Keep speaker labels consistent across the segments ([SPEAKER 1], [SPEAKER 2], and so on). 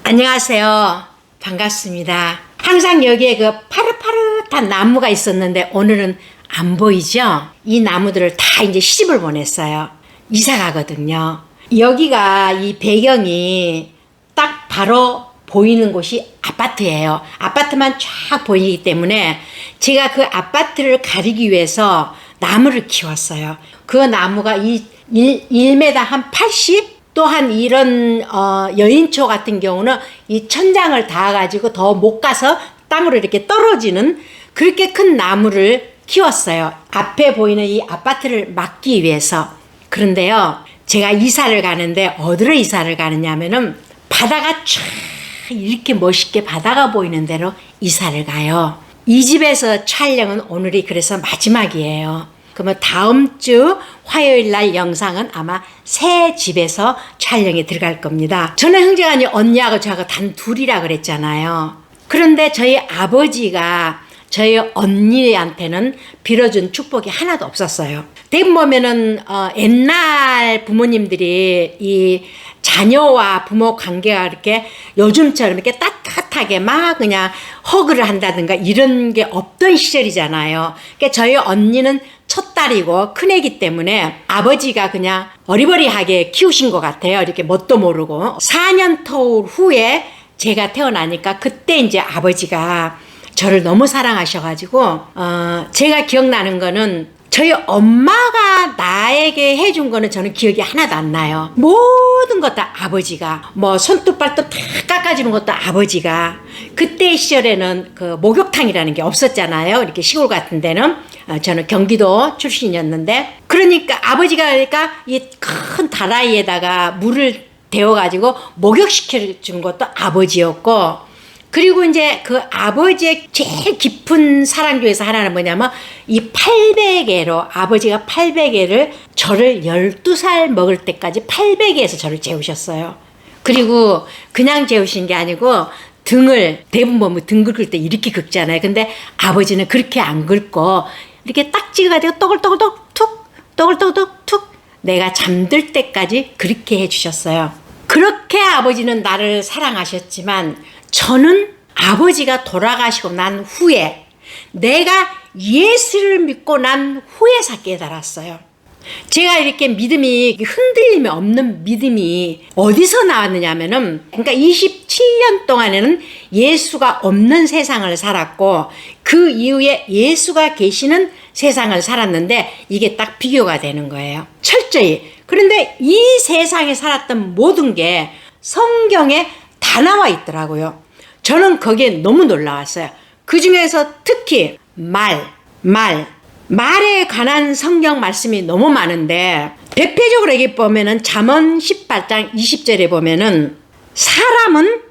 [SPEAKER 1] 안녕하세요. 반갑습니다. 항상 여기에 그 파릇파릇한 나무가 있었는데 오늘은 안 보이죠? 이 나무들을 다 이제 시집을 보냈어요. 이사 가거든요. 여기가 이 배경이 딱 바로 보이는 곳이 아파트예요. 아파트만 쫙 보이기 때문에 제가 그 아파트를 가리기 위해서 나무를 키웠어요. 그 나무가 1m 한 80? 또한 이런 여인초 같은 경우는 이 천장을 닿아가지고 더 못 가서 땅으로 이렇게 떨어지는 그렇게 큰 나무를 키웠어요. 앞에 보이는 이 아파트를 막기 위해서. 그런데요, 제가 이사를 가는데 어디로 이사를 가느냐면은 바다가 쫙 이렇게 멋있게 바다가 보이는 데로 이사를 가요. 이 집에서 촬영은 오늘이 그래서 마지막이에요. 그러면 다음 주 화요일 날 영상은 아마 새 집에서 촬영에 들어갈 겁니다. 저는 형제간이 언니하고 저하고 단 둘이라 그랬잖아요. 그런데 저희 아버지가 저희 언니한테는 빌어준 축복이 하나도 없었어요. 대부분 보면은 옛날 부모님들이 이 자녀와 부모 관계가 이렇게 요즘처럼 이렇게 따뜻하게 막 그냥 허그를 한다든가 이런 게 없던 시절이잖아요. 그러니까 저희 언니는 첫 딸이고 큰애기 때문에 아버지가 그냥 어리버리하게 키우신 것 같아요. 이렇게 뭣도 모르고. 4년 터울 후에 제가 태어나니까 그때 이제 아버지가 저를 너무 사랑하셔가지고 제가 기억나는 거는 저희 엄마가 나에게 해준 거는 저는 기억이 하나도 안 나요. 모든 것 다 아버지가 뭐 손톱 발톱 다 깎아주는 것도 아버지가. 그때 시절에는 그 목욕탕이라는 게 없었잖아요. 이렇게 시골 같은 데는. 저는 경기도 출신이었는데 그러니까 아버지가 그러니까 이 큰 다라이에다가 물을 데워가지고 목욕시켜 준 것도 아버지였고 그리고 이제 그 아버지의 제일 깊은 사랑 중에서 하나는 뭐냐면 이 800개로 아버지가 800개를 저를 12살 먹을 때까지 800개에서 저를 재우셨어요. 그리고 그냥 재우신 게 아니고 등을 대부분 보면 등 긁을 때 이렇게 긁잖아요. 근데 아버지는 그렇게 안 긁고 이렇게 딱 찍어가지고 또글또글톡 툭 또글또글톡 툭 내가 잠들 때까지 그렇게 해주셨어요. 그렇게 아버지는 나를 사랑하셨지만 저는 아버지가 돌아가시고 난 후에 내가 예수를 믿고 난 후에서 깨달았어요. 제가 이렇게 믿음이 흔들림이 없는 믿음이 어디서 나왔느냐 하면은 그러니까 27년 동안에는 예수가 없는 세상을 살았고 그 이후에 예수가 계시는 세상을 살았는데 이게 딱 비교가 되는 거예요. 철저히. 그런데 이 세상에 살았던 모든 게 성경에 다 나와 있더라고요. 저는 거기에 너무 놀라웠어요. 그 중에서 특히 말에 관한 성경 말씀이 너무 많은데 대표적으로 여기 보면은 잠언 18장 20절에 보면은 사람은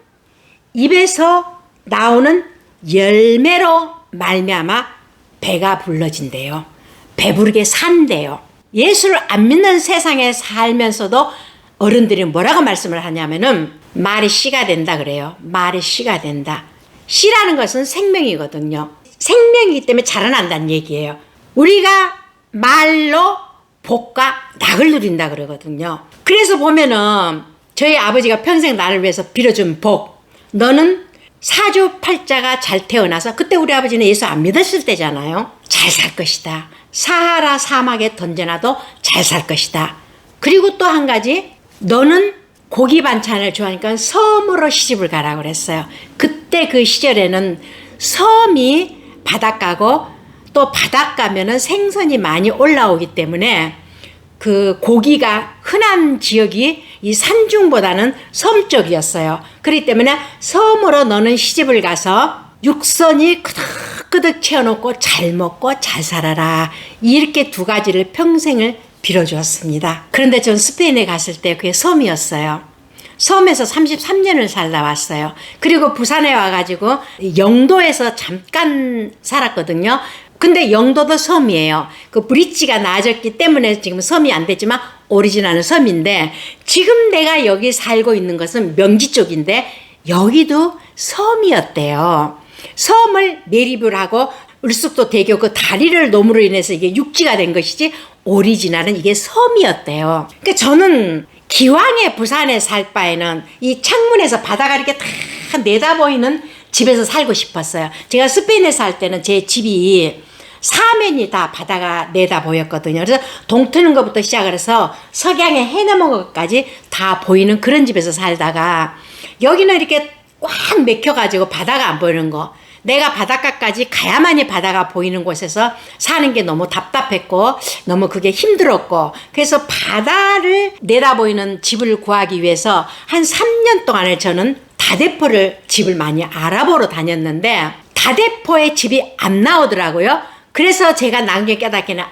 [SPEAKER 1] 입에서 나오는 열매로 말미암아 배가 불러진대요. 배부르게 산대요. 예수를 안 믿는 세상에 살면서도 어른들이 뭐라고 말씀을 하냐면은 말이 씨가 된다 그래요. 말이 씨가 된다. 씨라는 것은 생명이거든요. 생명이기 때문에 자라난다는 얘기예요. 우리가 말로 복과 낙을 누린다 그러거든요. 그래서 보면은 저희 아버지가 평생 나를 위해서 빌어준 복. 너는 사주팔자가 잘 태어나서 그때 우리 아버지는 예수 안 믿었을 때잖아요. 잘 살 것이다. 사하라 사막에 던져놔도 잘 살 것이다. 그리고 또 한 가지 너는 고기 반찬을 좋아하니까 섬으로 시집을 가라고 그랬어요. 그때 그 시절에는 섬이 바닷가고 또 바닷가면은 생선이 많이 올라오기 때문에 그 고기가 흔한 지역이 이 산중보다는 섬 쪽이었어요. 그렇기 때문에 섬으로 너는 시집을 가서 육선이 끄덕끄덕 채워놓고 잘 먹고 잘 살아라. 이렇게 두 가지를 평생을 빌어주었습니다. 그런데 전 스페인에 갔을 때 그게 섬이었어요. 섬에서 33년을 살다 왔어요. 그리고 부산에 와가지고 영도에서 잠깐 살았거든요. 근데 영도도 섬이에요. 그 브릿지가 나아졌기 때문에 지금 섬이 안 됐지만 오리지널은 섬인데 지금 내가 여기 살고 있는 것은 명지 쪽인데 여기도 섬이었대요. 섬을 매립을 하고 울숙도 대교 그 다리를 넘으로 인해서 이게 육지가 된 것이지 오리지널은 이게 섬이었대요. 그러니까 저는 기왕에 부산에 살 바에는 이 창문에서 바다가 이렇게 다 내다보이는 집에서 살고 싶었어요. 제가 스페인에 살 때는 제 집이 사면이 다 바다가 내다 보였거든요. 그래서 동 트는 것부터 시작을 해서 석양에 해 넘은 것까지 다 보이는 그런 집에서 살다가 여기는 이렇게 꽉 맥혀가지고 바다가 안 보이는 거. 내가 바닷가까지 가야만이 바다가 보이는 곳에서 사는 게 너무 답답했고 너무 그게 힘들었고 그래서 바다를 내다보이는 집을 구하기 위해서 한 3년 동안을 저는 다대포를 집을 많이 알아보러 다녔는데 다대포에 집이 안 나오더라고요. 그래서 제가 나중에 깨닫기는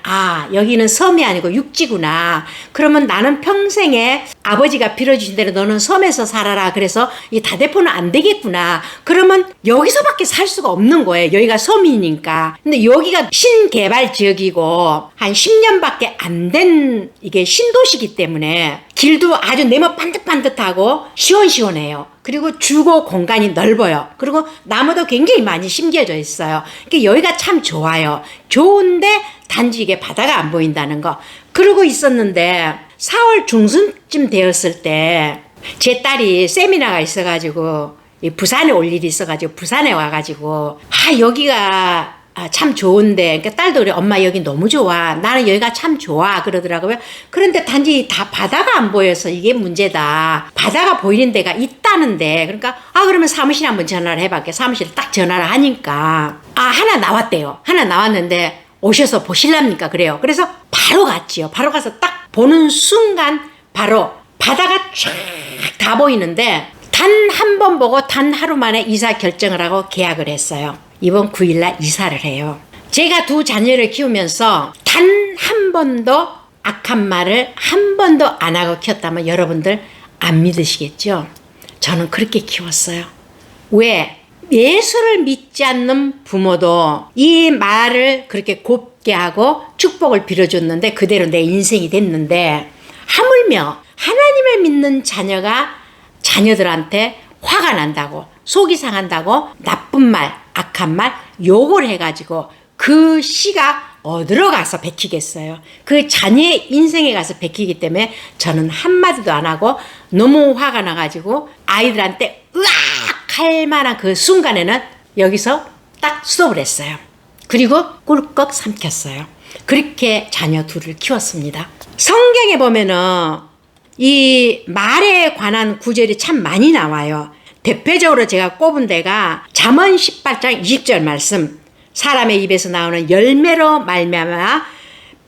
[SPEAKER 1] 여기는 섬이 아니고 육지구나. 그러면 나는 평생에 아버지가 빌어주신 대로 너는 섬에서 살아라. 그래서 이 다대포는 안 되겠구나. 그러면 여기서밖에 살 수가 없는 거예요. 여기가 섬이니까. 근데 여기가 신개발 지역이고 한 10년밖에 안 된 이게 신도시기 때문에 길도 아주 네모 반듯반듯하고 시원시원해요. 그리고 주거 공간이 넓어요. 그리고 나무도 굉장히 많이 심겨져 있어요. 그러니까 여기가 참 좋아요. 좋은데 단지 이게 바다가 안 보인다는 거. 그러고 있었는데 4월 중순쯤 되었을 때 제 딸이 세미나가 있어가지고 부산에 올 일이 있어가지고 부산에 와가지고 여기가 참 좋은데 그러니까 딸도 그래 엄마 여기 너무 좋아 나는 여기가 참 좋아 그러더라고요. 그런데 단지 다 바다가 안 보여서 이게 문제다. 바다가 보이는 데가 있다는데 그러니까 그러면 사무실에 한번 전화를 해볼게. 사무실에 딱 전화를 하니까 하나 나왔대요. 하나 나왔는데 오셔서 보실랍니까 그래요. 그래서 바로 갔지요. 바로 가서 딱 보는 순간 바로 바다가 쫙 다 보이는데 단 한 번 보고 단 하루 만에 이사 결정을 하고 계약을 했어요. 이번 9일날 이사를 해요. 제가 두 자녀를 키우면서 단 한 번도 악한 말을 한 번도 안 하고 키웠다면 여러분들 안 믿으시겠죠? 저는 그렇게 키웠어요. 왜? 예수를 믿지 않는 부모도 이 말을 그렇게 곱게 하고 축복을 빌어줬는데 그대로 내 인생이 됐는데 하물며 하나님을 믿는 자녀가 자녀들한테 화가 난다고 속이 상한다고 나쁜 말 악한 말 욕을 해가지고 그 씨가 어디로 가서 베끼겠어요. 그 자녀의 인생에 가서 베끼기 때문에 저는 한마디도 안 하고 너무 화가 나가지고 아이들한테 으악 할 만한 그 순간에는 여기서 딱 스톱을 했어요. 그리고 꿀꺽 삼켰어요. 그렇게 자녀 둘을 키웠습니다. 성경에 보면은 이 말에 관한 구절이 참 많이 나와요. 대표적으로 제가 꼽은 데가 잠언 18장 20절 말씀. 사람의 입에서 나오는 열매로 말미암아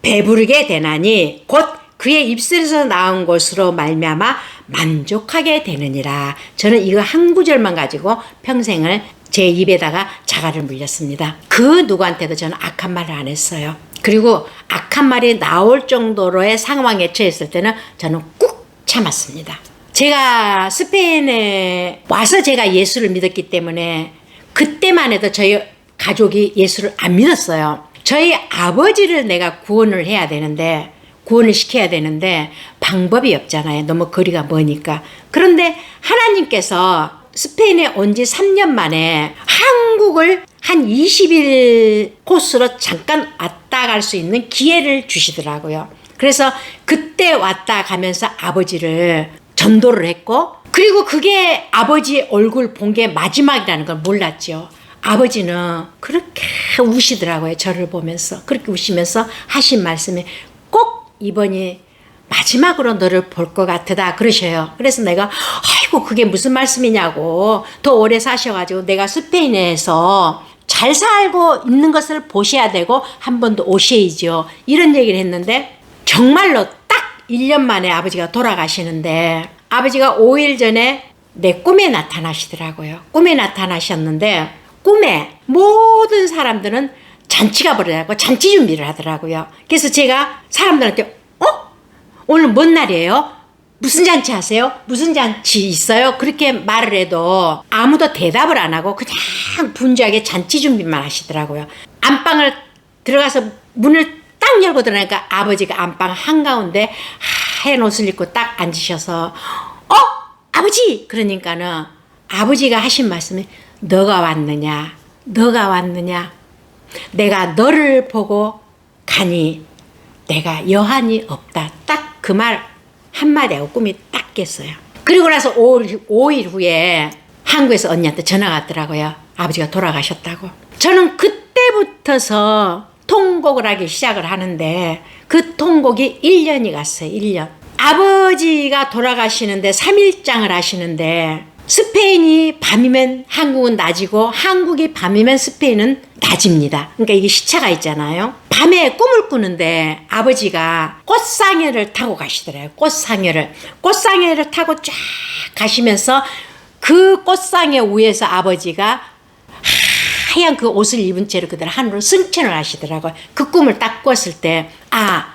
[SPEAKER 1] 배부르게 되나니 곧 그의 입술에서 나온 것으로 말미암아 만족하게 되느니라. 저는 이거 한 구절만 가지고 평생을 제 입에다가 자갈을 물렸습니다. 그 누구한테도 저는 악한 말을 안 했어요. 그리고 악한 말이 나올 정도로의 상황에 처했을 때는 저는 꾹 참았습니다. 제가 스페인에 와서 제가 예수를 믿었기 때문에 그때만 해도 저희 가족이 예수를 안 믿었어요. 저희 아버지를 내가 구원을 해야 되는데 구원을 시켜야 되는데 방법이 없잖아요. 너무 거리가 머니까. 그런데 하나님께서 스페인에 온 지 3년 만에 한국을 한 20일 코스로 잠깐 왔다 갈 수 있는 기회를 주시더라고요. 그래서 그때 왔다 가면서 아버지를 전도를 했고 그리고 그게 아버지의 얼굴 본 게 마지막이라는 걸 몰랐죠. 아버지는 그렇게 우시더라고요. 저를 보면서. 그렇게 우시면서 하신 말씀이 꼭 이번이 마지막으로 너를 볼 것 같다 그러셔요. 그래서 내가 아이고 그게 무슨 말씀이냐고 더 오래 사셔가지고 내가 스페인에서 잘 살고 있는 것을 보셔야 되고 한 번 더 오셔야죠. 이런 얘기를 했는데 정말로 딱 1년 만에 아버지가 돌아가시는데 아버지가 5일 전에 내 꿈에 나타나시더라고요. 꿈에 나타나셨는데 꿈에 모든 사람들은 잔치가 벌어졌고 잔치 준비를 하더라고요. 그래서 제가 사람들한테 오늘 뭔 날이에요? 무슨 잔치 하세요? 무슨 잔치 있어요? 그렇게 말을 해도 아무도 대답을 안 하고 그냥 분주하게 잔치 준비만 하시더라고요. 안방을 들어가서 문을 딱 열고 들어가니까 아버지가 안방 한가운데 하얀 옷을 입고 딱 앉으셔서 아버지! 그러니까는 아버지가 하신 말씀이 너가 왔느냐? 너가 왔느냐? 내가 너를 보고 가니 내가 여한이 없다. 딱 그 말 한마디 하고 꿈이 딱 깼어요. 그리고 나서 5일 후에 한국에서 언니한테 전화가 왔더라고요. 아버지가 돌아가셨다고. 저는 그때부터서 통곡을 하기 시작을 하는데 그 통곡이 1년이 갔어요. 1년. 아버지가 돌아가시는데 3일장을 하시는데 스페인이 밤이면 한국은 낮이고 한국이 밤이면 스페인은 낮입니다. 그러니까 이게 시차가 있잖아요. 밤에 꿈을 꾸는데 아버지가 꽃상여를 타고 가시더래요. 꽃상여를 타고 쫙 가시면서 그 꽃상여 위에서 아버지가 하얀 그 옷을 입은 채로 그대로 하늘로 승천을 하시더라고요. 그 꿈을 딱 꿨을 때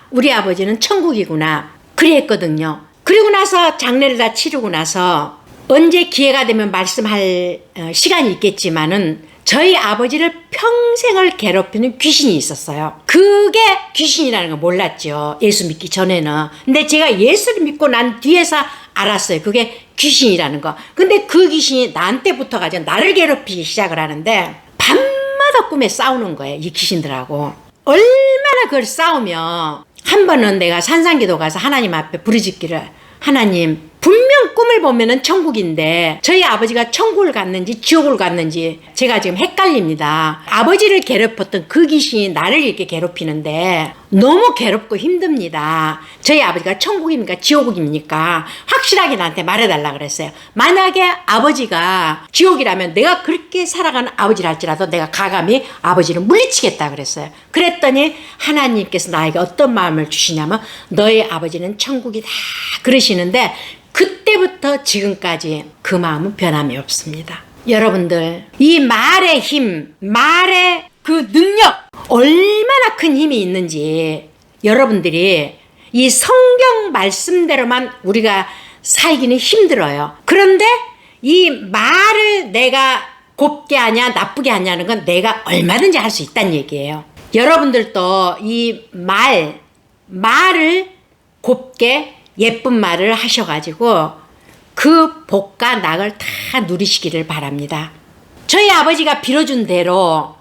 [SPEAKER 1] 우리 아버지는 천국이구나 그랬거든요. 그리고 나서 장례를 다 치르고 나서 언제 기회가 되면 말씀할 시간이 있겠지만은 저희 아버지를 평생을 괴롭히는 귀신이 있었어요. 그게 귀신이라는 걸 몰랐죠. 예수 믿기 전에는. 근데 제가 예수를 믿고 난 뒤에서 알았어요. 그게 귀신이라는 거. 근데 그 귀신이 나한테 붙어가지고 나를 괴롭히기 시작을 하는데 밤마다 꿈에 싸우는 거예요. 이 귀신들하고. 얼마나 그걸 싸우면 한 번은 내가 산상기도 가서 하나님 앞에 부르짖기를 하나님 분명 꿈을 보면은 천국인데 저희 아버지가 천국을 갔는지 지옥을 갔는지 제가 지금 헷갈립니다. 아버지를 괴롭혔던 그 귀신이 나를 이렇게 괴롭히는데 너무 괴롭고 힘듭니다. 저희 아버지가 천국입니까 지옥입니까 확실하게 나한테 말해달라 그랬어요. 만약에 아버지가 지옥이라면 내가 그렇게 살아가는 아버지를 할지라도 내가 가감히 아버지를 물리치겠다 그랬어요. 그랬더니 하나님께서 나에게 어떤 마음을 주시냐면 너의 아버지는 천국이다 그러시는데 그때부터 지금까지 그 마음은 변함이 없습니다. 여러분들 이 말의 힘, 말의 그 능력 얼마나 큰 힘이 있는지 여러분들이 이 성경 말씀대로만 우리가 살기는 힘들어요. 그런데 이 말을 내가 곱게 하냐 나쁘게 하냐는 건 내가 얼마든지 할 수 있다는 얘기예요. 여러분들도 이 말을 곱게 예쁜 말을 하셔가지고 그 복과 낙을 다 누리시기를 바랍니다. 저희 아버지가 빌어준 대로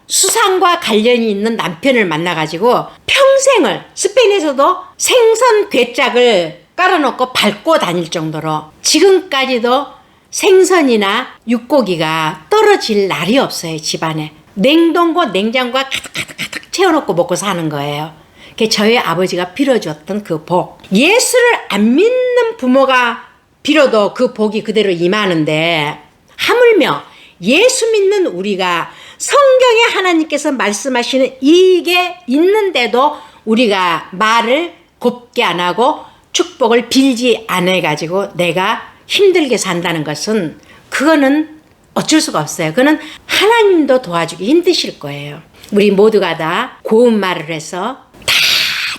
[SPEAKER 1] 수상과 관련이 있는 남편을 만나가지고 평생을 스페인에서도 생선 괴짝을 깔아놓고 밟고 다닐 정도로 지금까지도 생선이나 육고기가 떨어질 날이 없어요. 집안에 냉동고 냉장고가 가득 채워놓고 먹고 사는 거예요. 그게 저희 아버지가 빌어줬던 그 복. 예수를 안 믿는 부모가 빌어도 그 복이 그대로 임하는데 하물며 예수 믿는 우리가 성경에 하나님께서 말씀하시는 이게 있는데도 우리가 말을 곱게 안 하고 축복을 빌지 않아가지고 내가 힘들게 산다는 것은 그거는 어쩔 수가 없어요. 그거는 하나님도 도와주기 힘드실 거예요. 우리 모두가 다 고운 말을 해서 다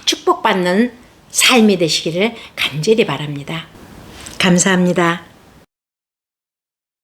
[SPEAKER 1] 축복받는 삶이 되시기를 간절히 바랍니다. 감사합니다.